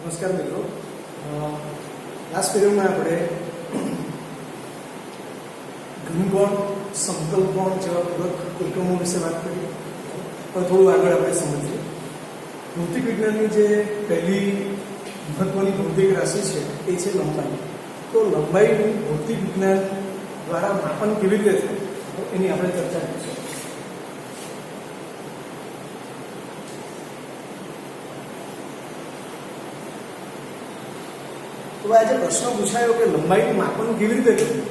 નમસ્કાર મિત્રો, લાસ્ટ પીરિયડમાં આપણે ઘનકોણ, સમતલકોણ જેવા પૂરક એકમો વિશે વાત કરી. પણ થોડું આગળ આપણે સમજીએ. ભૌતિક વિજ્ઞાનની જે પહેલી મહત્વની ભૌતિક રાશિ છે એ છે લંબાઈ. તો લંબાઈનું ભૌતિક વિજ્ઞાન દ્વારા માપન કેવી રીતે થાય એની આપણે ચર્ચા કરીશું. તો આજે પ્રશ્ન પૂછાયો કે લંબાઈનું માપન કેવી રીતે કરવું,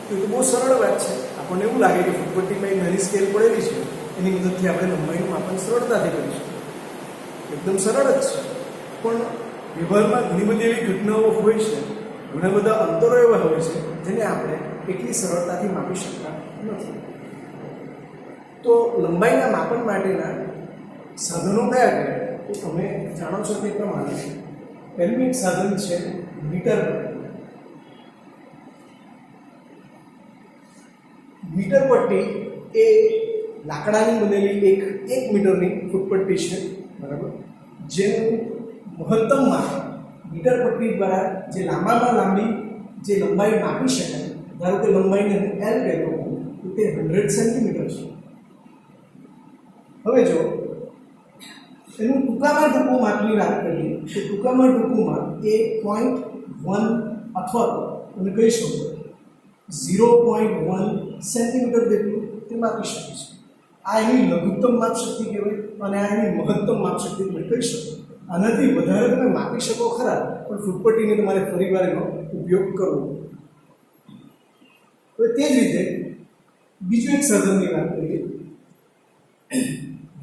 તો એ બહુ સરળ વાત છે. આપણને એવું લાગે કે ફૂટપટ્ટીમાં એક નાની સ્કેલ પડેલી છે, એની મદદથી આપણે લંબાઈનું માપન સરળતાથી કરીશું. એકદમ સરળ જ છે, પણ વ્યવહારમાં ઘણી બધી એવી ઘટનાઓ હોય છે, ઘણા બધા અંતરો એવા હોય છે જેને આપણે એટલી સરળતાથી માપી શકતા નથી. તો લંબાઈના માપન માટેના સાધનો કયા કયા, તો તમે જાણો છો તે પ્રમાણે પહેલું એક સાધન છે મીટર. મીટર પટ્ટી એ લાકડાની બનેલી એક મીટરની ફૂટપટ્ટી છે, બરાબર, જેનું મહત્તમ માપ મીટર પટ્ટી દ્વારા જે લાંબામાં લાંબી જે લંબાઈ માપી શકાય, ધારો કે લંબાઈને હું L કહેતો હોઉં તો તે 100 સેન્ટીમીટર છે. હવે જો એનું ટૂંકામાં ટૂંકું માપની વાત કરીએ તો ટૂંકામાં ટૂંકું માપ એ 0.1 અથવા તો તમે કહી શકો 0.1 સેન્ટીમીટર જેટલું તે માપી શકે છે. આ એની લઘુત્તમ માપ શક્તિ કહેવાય અને આ એની મહત્તમ માપ શક્તિ તમે કહી શકો. આનાથી વધારે તમે માપી શકો ખરા, પણ ફૂટપટ્ટીને તમારે ફરીવાર એનો ઉપયોગ કરવો. હવે તે જ રીતે બીજું એક સાધનની વાત કરીએ,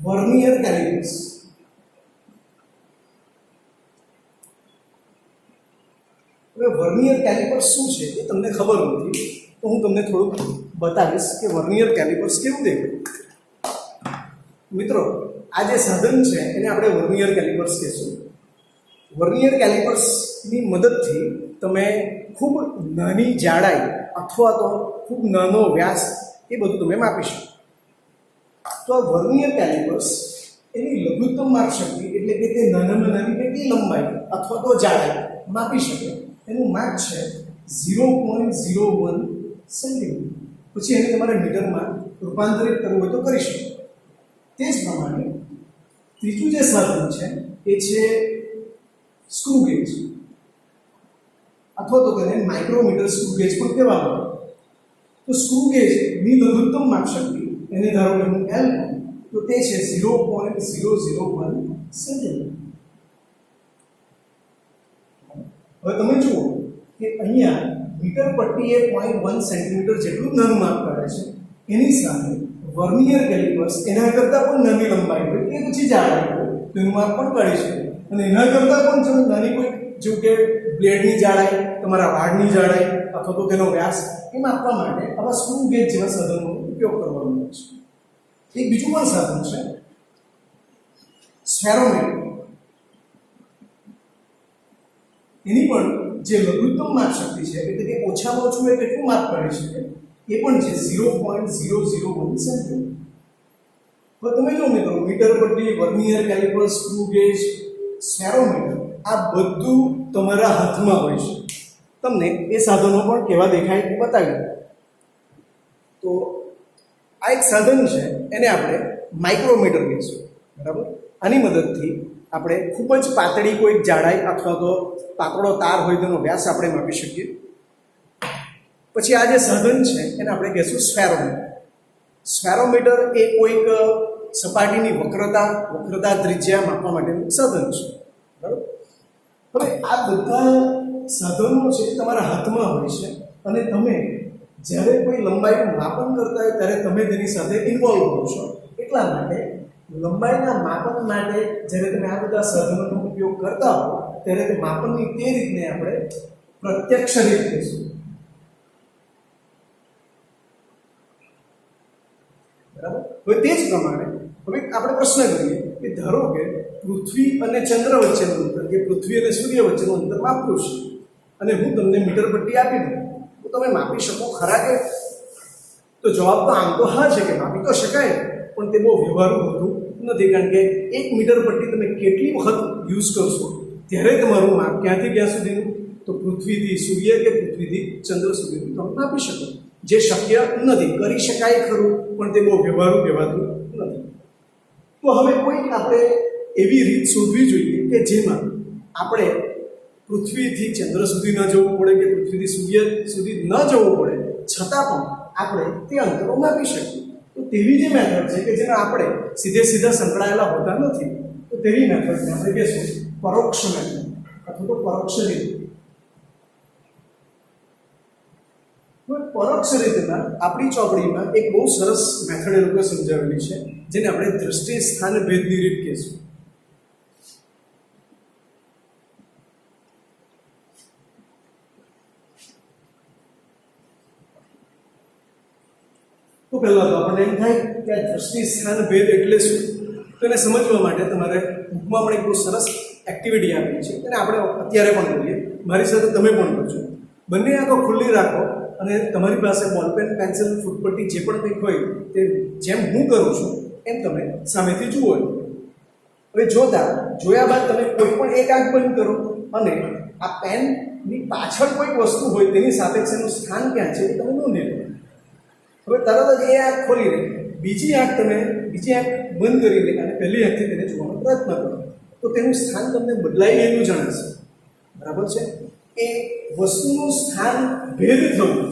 વર્નિયર કેલિપર્સ. હવે વર્નિયર કેલિપર્સ શું છે એ તમને ખબર નથી, તો હું તમને થોડુંક બતાવીશ કે વર્નિયર કેલિપર્સ કેવું દેખાય. મિત્રો, આ જે સાધન છે એને આપણે વર્નિયર કેલિપર્સ કહીશું. વર્નિયર કેલિપર્સની મદદથી તમે ખૂબ નાની જાડાઈ અથવા તો ખૂબ નાનો વ્યાસ એ બધું તમે માપી શકો. તો આ વર્નિયર કેલિપર્સ એની લઘુત્તમ માપ શક્તિ એટલે કે તે નાનામાં નાની કેટલી લંબાઈ અથવા તો જાડાઈ માપી શકે એનું માપ છે 0.01 સેન્ટીમીટર. પછી એને તમારે મીટરમાં રૂપાંતરિત કરવું હોય તો કરી શકો. તે જ પ્રમાણે ત્રીજું જે સાધન છે એ છે સ્ક્રૂ ગેજ, અથવા તો તેને માઇક્રોમીટર સ્ક્રૂ ગેજ પણ કહેવામાં આવે. તો સ્ક્રૂ ગેજની લઘુત્તમ માપ શક્તિ એને ધારો કે હું L તો તે છે 0.001 સેન્ટીમીટર. હવે તમે જુઓ કે અહીંયા મીટર પટ્ટી એ 0.1 સેન્ટીમીટર જેટલું નાનું માપ કાઢે છે, એની સામે વર્નિયર કેલિપર્સ એના કરતાં પણ નાની લંબાઈ હોય એ પછી જાડાઈ હોય તેનું માપ પણ કાઢી શકે. અને એના કરતાં પણ જો નાની કોઈ જેવું કે બ્લેડની જાડાઈ, તમારા વાળની જાડાઈ અથવા તો તેનો વ્યાસ એ માપવા માટે આવા સ્ક્રૂ ગેજ જેવા સાધનોનો ઉપયોગ કરવામાં આવે છે. એક બીજું પણ સાધન છે સ્ફેરોમીટર. એની પણ જે લઘુત્તમ માપ શક્તિ છે એટલે કે ઓછામાં ઓછું એ કેટલું માપ કાઢી શકે એ પણ છે 0.001 સેન્ટીમીટર. હવે તમે જો મિત્રો, મીટર પટ્ટી, વર્નિયર કેલિપર્સ, સ્ક્રૂ ગેજ, સ્ફેરોમીટર આ બધું તમારા હાથમાં હોય છે. તમને એ સાધનો પણ કેવા દેખાય એ બતાવી. તો આ એક સાધન છે, એને આપણે માઇક્રોમીટર કહીશું, બરાબર. આની મદદથી આપણે ખૂબ જ પાતળી કોઈ જાડાઈ અથવા તો પાતળો તાર હોય તેનો વ્યાસ આપણે માપી શકીએ. પછી આ જે સાધન છે એને આપણે કહીશું સ્ફેરોમીટર. સ્ફેરોમીટર એ કોઈક સપાટીની વક્રતા ત્રિજ્યા માપવા માટેનું સાધન છે, બરાબર. હવે આ બધા સાધનો છે એ તમારા હાથમાં હોય છે અને તમે જ્યારે કોઈ લંબાઈનું માપન કરતા હોય ત્યારે તમે તેની સાથે ઇન્વોલ્વ હો છો. એટલા માટે લંબાઈના માપન માટે જ્યારે તમે આ બધા સાધનોનો ઉપયોગ કરતા હો ત્યારે તે માપનની તે રીતને આપણે પ્રત્યક્ષ રીત કહીશું, બરાબર. હવે તે જ પ્રમાણે હવે આપણે પ્રશ્ન કરીએ કે ધારો કે પૃથ્વી અને ચંદ્ર વચ્ચેનું અંતર કે પૃથ્વી અને સૂર્ય વચ્ચેનું અંતર માપવું છે અને હું તમને મીટર પટ્ટી આપી દઉં તો તમે માપી શકો ખરા કે? તો જવાબ તો આમ તો હા છે કે માપી તો શકાય, પણ તે બહુ વ્યવહારુ હોતું નથી, કારણ કે 1 મીટર પટ્ટી તમે કેટલી વખત યુઝ કરશો ત્યારે તમારું માપ ક્યાંથી ક્યાં સુધીનું, તો પૃથ્વીથી સૂર્ય કે પૃથ્વીથી ચંદ્ર સુધીનું તમે માપી શકો, જે શક્ય નથી. કરી શકાય ખરું, પણ તે બહુ વ્યવહારુ કહેવાતું નથી. તો હવે કોઈક આપણે એવી રીત શોધવી જોઈએ કે જેમાં આપણે પૃથ્વીથી ચંદ્ર સુધી ન જવું પડે કે પૃથ્વીથી સૂર્ય સુધી ન જવું પડે, છતાં પણ આપણે તે અંતરો માપી શકીએ. તો તેવી જે મેથડ છે કે જેમાં આપણે સીધા સંકળાયેલા હોતા નથી, તો તેવી મેથડને આપણે કહેશું પરોક્ષ મેથડ અથવા તો પરોક્ષ રીત. પરોક્ષ રીતના આપણી ચોપડીમાં એક બહુ સરસ મેથડ એ લોકો સમજાવેલી છે, જેને આપણે દ્રષ્ટિ સ્થાન ભેદની રીત કહીશું. તો પહેલા તો આપણને એમ થાય કે આ દ્રષ્ટિ સ્થાન ભેદ એટલે શું? તો એને સમજવા માટે તમારે બુકમાં પણ એક બહુ સરસ એક્ટિવિટી આપી છે, અને આપણે અત્યારે પણ કરીએ. મારી સાથે તમે પણ કરજો. બંને આંખો ખુલ્લી રાખો અને તમારી પાસે બોલપેન, પેન્સિલ, ફૂટપટ્ટી જે પણ કંઈક હોય તે જેમ હું કરું છું એમ તમે સામેથી જુઓ. હવે જોયા બાદ તમે કોઈ પણ એક આંખ બંધ કરો અને આ પેનની પાછળ કોઈક વસ્તુ હોય તેની સાપેક્ષ એનું સ્થાન ક્યાં છે એ તમે નોંધી લો. હવે તરત જ એ આંખ ખોલીને બીજી આંખ બંધ કરીને અને પહેલી આંખથી તેને જોવાનો પ્રયત્ન કરો, તો તેનું સ્થાન તમને બદલાઈ ગયેલું જણાશે. બરાબર છે? એ વસ્તુનું સ્થાન ભેદ થવું,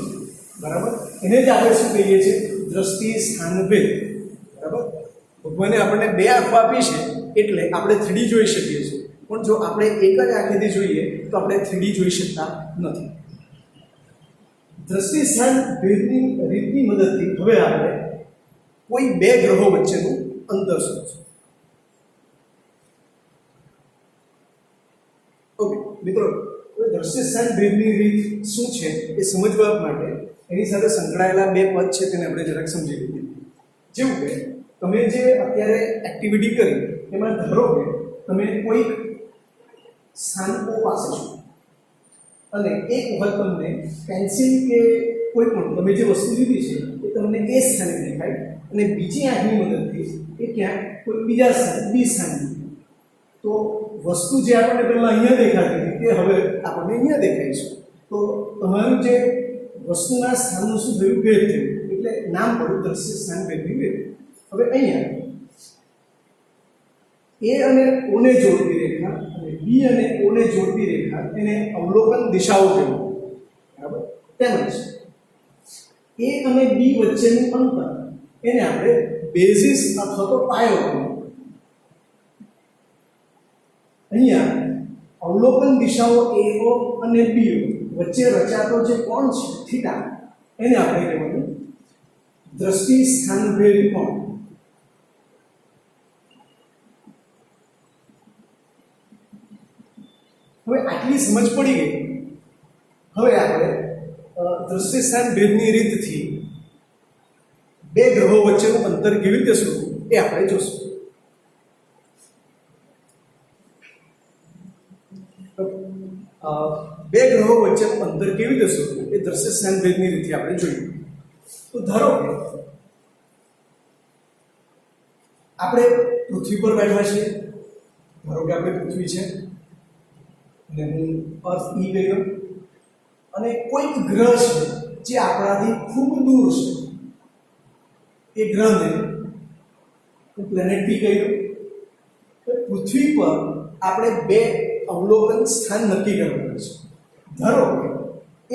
બરાબર, એને જ આપણે શું કહીએ છીએ? દ્રષ્ટિ સ્થાન ભેદ. બરાબર? ભગવાને આપણને બે આંખો આપી છે એટલે આપણે 3D જોઈ શકીએ છીએ, પણ જો આપણે એક જ આંખેથી જોઈએ તો આપણે 3D જોઈ શકતા નથી. દ્રષ્ટિ સ્થાન ભેદની રીતની મદદથી હવે આપણે કોઈ બે ગ્રહો વચ્ચેનું અંતર શોધીશું. ઓકે મિત્રો, દ્રષ્ટિ સ્થાન ભેદની રીત શું છે એ સમજવા માટે એની સાથે સંકળાયેલા બે પદ છે તેને આપણે જરાક સમજી લઈએ. જેવું કે તમે જે અત્યારે એક્ટિવિટી કરી એમાં ધારો કે તમે કોઈક સ્થાન પાસે છો અને એક વખત તમને પેન્સિલ કે કોઈ પણ તમે જે વસ્તુ લીધી છે એ તમને એ સ્થાને દેખાય અને બીજી આંખની મદદથી એ ક્યાંક કોઈ બીજા સ્થાને બી સ્થાને દેખાય. તો વસ્તુ જે આપણને પહેલાં અહીંયા દેખાતી હતી તે હવે આપણને અહીંયા દેખાય છે. તો તમારું જે વસ્તુના સ્થાનનું શું થયું? ભેદ થયું, એટલે નામ પડ્યું દ્રશ્ય સ્થાન ભેદની ભેદ. હવે અહીંયા એ અને ઓને જોડતી રેખા અને બી અને ઓને જોડતી રેખા એને અવલોકન દિશાઓ કહેવાય. બરાબર? તેમજ એ અને બી વચ્ચેનું અંતર એને આપણે બેઝિસ અથવા તો પાયો કહેવાય. અહીંયા અવલોકન દિશાઓ AO અને BO વચ્ચે રચાતો જે કોણ છે થીટા, એને આપણે કહેવાનું દ્રષ્ટિ સ્થાન ભેદ કોણ. હવે આટલી સમજ પડી ગઈ. હવે આપણે દ્રષ્ટિ સ્થાન ભેદની રીતથી બે ગ્રહો વચ્ચેનું અંતર કેવી રીતે શોધવું એ આપણે જોશું. બે ગ્રહો વચ્ચેનું અંતર કેવી રીતે શોધવું એ દ્રશ્ય સ્થાન ભેદની રીતે આપણે જોઈએ. તો ધારો કે આપણે પૃથ્વી પર બેઠા છીએ. ધારો કે આપણે પૃથ્વી છે અને હું અર્થ ઈ ગયો અને કોઈક ગ્રહ છે જે આપણાથી ખૂબ દૂર છે. એ ગ્રહને હું પ્લેનેટ બી કહ્યું. પૃથ્વી પર આપણે બે અવલોકન સ્થાન નક્કી કરવાનું છે. ધારો કે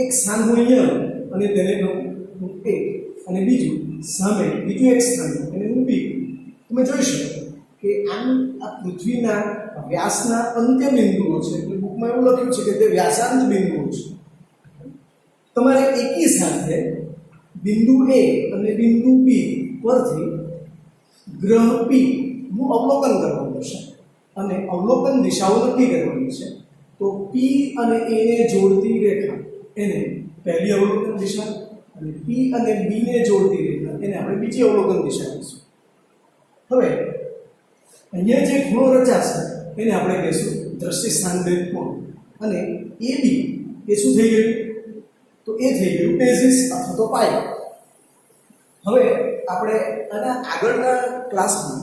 એક સ્થાન હું અહીંયા અને તેને હું A અને બીજું સામે બીજું એક સ્થાન એને હું B. તમે જોઈ શકો કે આ પૃથ્વીના વ્યાસના અંત્ય બિંદુઓ છે. એટલે બુકમાં એવું લખ્યું છે કે તે વ્યાસાંત બિંદુઓ છે. તમારે એકી સાથે બિંદુ A અને બિંદુ B પરથી ગ્રહ P નું અવલોકન કરવાનું છે અને અવલોકન દિશાઓ નક્કી કરવાની છે. તો P અને A ને જોડતી રેખા એને પહેલી અવલોકન દિશા અને P અને B ને જોડતી રેખા એને આપણે બીજી અવલોકન દિશા કહીશું. હવે અહીંયા જે ખૂણો રચાશે એને આપણે કહીશું દ્રષ્ટિ સ્થાન ભેદ કોણ. અને AB એ શું થઈ ગયું? તો એ થઈ ગયું બેઝિસ અથવા તો પાયો. હવે આપણે આના આગળના ક્લાસમાં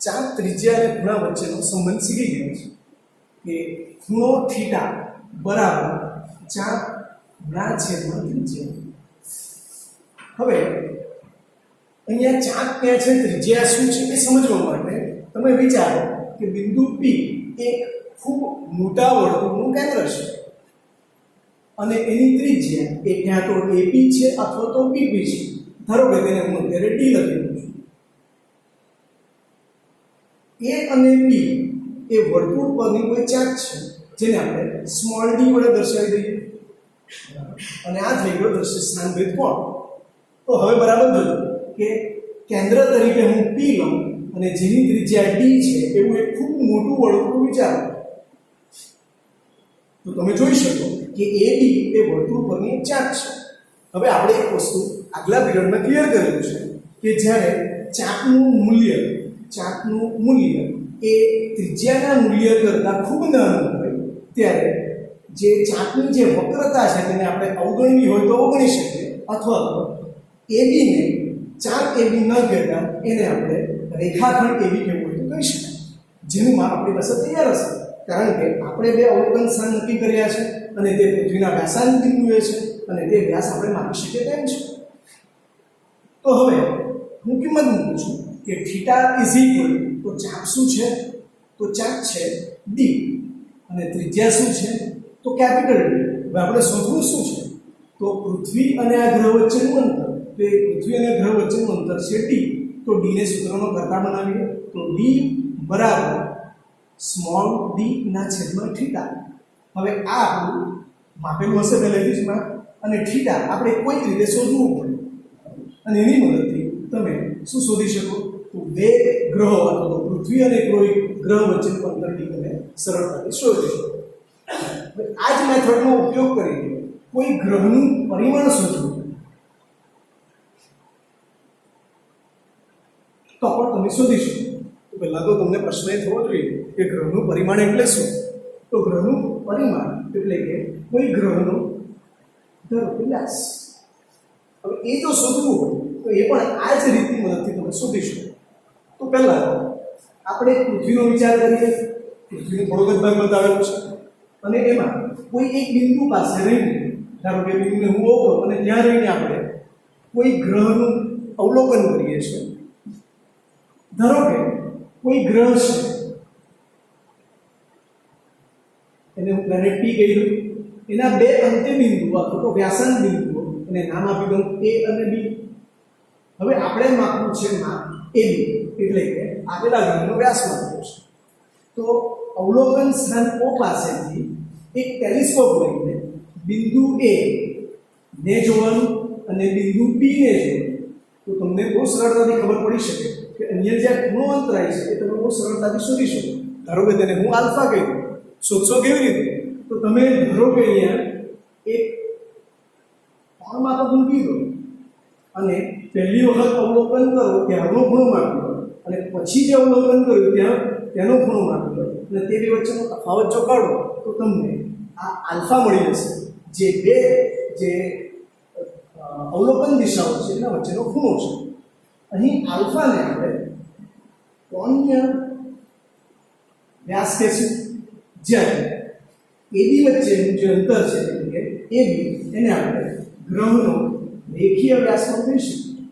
ચાપ, ત્રિજ્યા અને ખૂણા વચ્ચેનો સંબંધ શીખી ગયા છે. કે ખૂણો થીટા બરાબર ચાપના છેદમાં ત્રિજ્યા. હવે અહીંયા ચાપ ક્યાં છે, ત્રિજ્યા શું છે એ સમજવા માટે તમે વિચારો કે બિંદુ P એક ખૂબ મોટા વર્તુળનું કેન્દ્ર છે અને એની ત્રિજ્યા એ ક્યાં તો AP છે અથવા તો PP છે. ધારો કે તેને હું અત્યારે D લખી દઉં છું. A અને P એ વર્તુળ પરની કોઈ ચાપ છે જેને આપણે સ્મોલ d વડે દર્શાવી દઈએ અને આ થઈ ગયો દ્રશ્ય સ્થાનભેદ કોણ. તો હવે બરાબર જોજો કે કેન્દ્ર તરીકે હું P લઉં અને જેની ત્રિજ્યા D છે એવું એક ખૂબ મોટું વર્તુળ વિચારો તો તમે જોઈ શકો કે AB એ વર્તુળ પરની એક ચાપ છે. હવે આપણે એક વસ્તુ આગલા પીરિયડમાં ક્લિયર કરેલું છે કે જ્યારે ચાપનું મૂલ્ય એ ત્રિજ્યાના મૂલ્ય કરતાં ખૂબ નાનું હોય ત્યારે જે ચાપની જે વક્રતા છે તેને આપણે અવગણવી હોય તો અવગણી શકીએ અથવા તો AB ને ચાપ AB ન કહેતા એને આપણે રેખાખંડ AB કહેવું હોય તો કહી શકાય, જેનું માપ આપણી પાસે તૈયાર હશે કારણ કે આપણે બે અવલોકન સ્થાન નક્કી કર્યા છે અને તે પૃથ્વીના વ્યાસાંત બિંદુએ છે અને તે વ્યાસ આપણે માપી શકીએ તેમ છે. તો હવે હું કિંમત મૂકું છું કે થીટા ઇઝ ઇક્વલ તો ચાપ શું છે, તો ચાપ છે D અને ત્રિજ્યા શું છે તો કેપિટલ D. હવે આપણે શોધવું શું છે તો પૃથ્વી અને આ ગ્રહ વચ્ચેનું અંતર, તો એ પૃથ્વી અને ગ્રહ વચ્ચેનું અંતર છે D. તો D ને સૂત્રનો કરતા બનાવીએ તો D બરાબર સ્મોલ d ના છેદમાં થીટા. હવે આ આપણું માપેલું હશે પહેલેથી જ માપ અને થીટા આપણે કોઈક રીતે શોધવું પડે અને એની મદદથી તમે શું શોધી શકો તો બે ગ્રહો અથવા તો પૃથ્વી અને કોઈ ગ્રહ વચ્ચેનું અંતર D તમે સરળતાથી શોધી શકો. આ જ મેથડનો ઉપયોગ કરીને કોઈ ગ્રહનું પરિમાણ શોધવું તો પણ તમે શોધી શકો. તો પહેલા તો તમને પ્રશ્ન એ થવો જોઈએ કે ગ્રહનું પરિમાણ એટલે શું. તો ગ્રહનું પરિમાણ એટલે કે કોઈ ગ્રહનો ધારો કે વ્યાસ. હવે એ જો શોધવું હોય તો એ પણ આ જ રીતની મદદથી તમે શોધી શકો. તો પહેલા આપણે પૃથ્વીનો વિચાર કરીએ. પૃથ્વીનો થોડોક જ ભાગ બતાવેલો છે અને એમાં કોઈ એક બિંદુ પાસે રહીને, ધારો કે બિંદુને હું ઓળખો અને ત્યાં રહીને આપણે કોઈ ગ્રહનું અવલોકન કરીએ છીએ. ધારો કે કોઈ ગ્રહ છે એને હું પ્લેનેટ P કહી દઉં, એના બે અંત્ય બિંદુઓ અથવા તો વ્યાસાંત બિંદુઓ અને નામ આપી દઉં A અને B. હવે આપણે માપવું છે માપ AB એટલે કે આપેલા ગ્રહનો વ્યાસ માપવો છે. તો અવલોકન સ્થાન O પાસેથી એક ટેલિસ્કોપ લઈને બિંદુ A ને જોવાનું અને બિંદુ B ને જોવાનું તો તમને બહુ સરળતાથી ખબર પડી શકે કે અહીંયા જ્યાં ખૂણો અંતરાય છે એ તમે બહુ સરળતાથી શોધી શકો. ધારો કે તેને હું આલ્ફા કહી દઉં. શોધશો કેવી રીતે તો તમે ધારો કે અહીંયા એક કોણ માપક મૂકી દો અને પહેલી વખત અવલોકન કરો ત્યારનો ખૂણો માપી લો અને પછી જે અવલોકન કર્યું ત્યાં તેનો ખૂણો માપી લો અને તે બે વચ્ચેનો તફાવત જો કાઢો તો તમને આ આલ્ફા મળી જશે, જે બે જે અવલોકન દિશાઓ છે એના વચ્ચેનો ખૂણો છે. અહીં આલ્ફાને આપણે કોણીય વ્યાસ કહેશું, જ્યારે AB વચ્ચેનું જે અંતર છે એટલે કે AB એને આપણે ગ્રહનો રેખીય વ્યાસ પણ કહી શકીએ.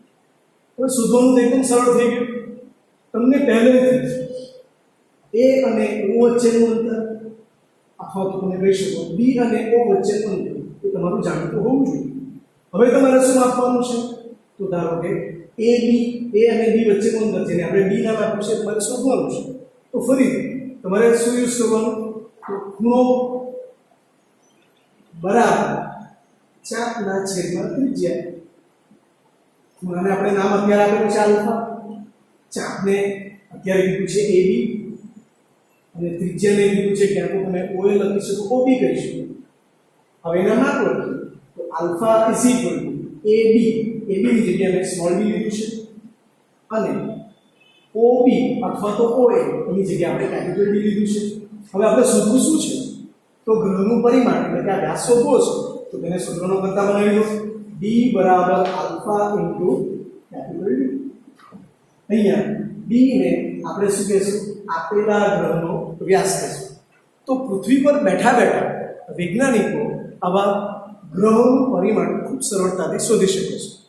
હવે શોધવાનું એકદમ સરળ થઈ ગયું. તમને પહેલેથી A અને O વચ્ચેનું અંતર અથવા તો તમે કહી શકો B અને O વચ્ચેનું અંતર એ તમારું જાણીતું હોવું જોઈએ. હવે તમારે શું આપવાનું છે તો ધારો કે A અને B વચ્ચેનું અંતર જેને આપણે D નામ આપ્યું છે તમારે શોધવાનું છે. તો ફરીથી તમારે શું યુઝ કરવાનું તો ખૂણો બરાબર ચાપના છેદમાં ત્રિજ્યા. ખૂણાને આપણે નામ અત્યારે આપેલું છે આલ્ફા, ચાપને અત્યારે કીધું છે AB અને ત્રિજ્યાને કીધું છે ક્યાં તો તમે OA લખી શકો, OB કહી શકો. હવે એના માપ લખીએ તો alpha is equal to AB, AB ની જગ્યાએ મેં સ્મોલ b લીધું છે અને OB અથવા તો OA એની જગ્યાએ આપણે કેપિટલ D લીધું છે. હવે આપણે શોધવું શું છે તો ગ્રહનું પરિમાણ એટલે કે આ વ્યાસ શોધવો છે તો તેને સૂત્રનો કરતા બનાવી દો D બરાબર આલ્ફા ઇન્ટુ કેપિટલ D. અહીંયા D ને આપણે શું કહેશું આપેલા ગ્રહનો વ્યાસ કહેશું તો પૃથ્વી પર બેઠા બેઠા વૈજ્ઞાનિકો આવા ગ્રહોનું પરિમાણ ખૂબ સરળતાથી શોધી શકે છે.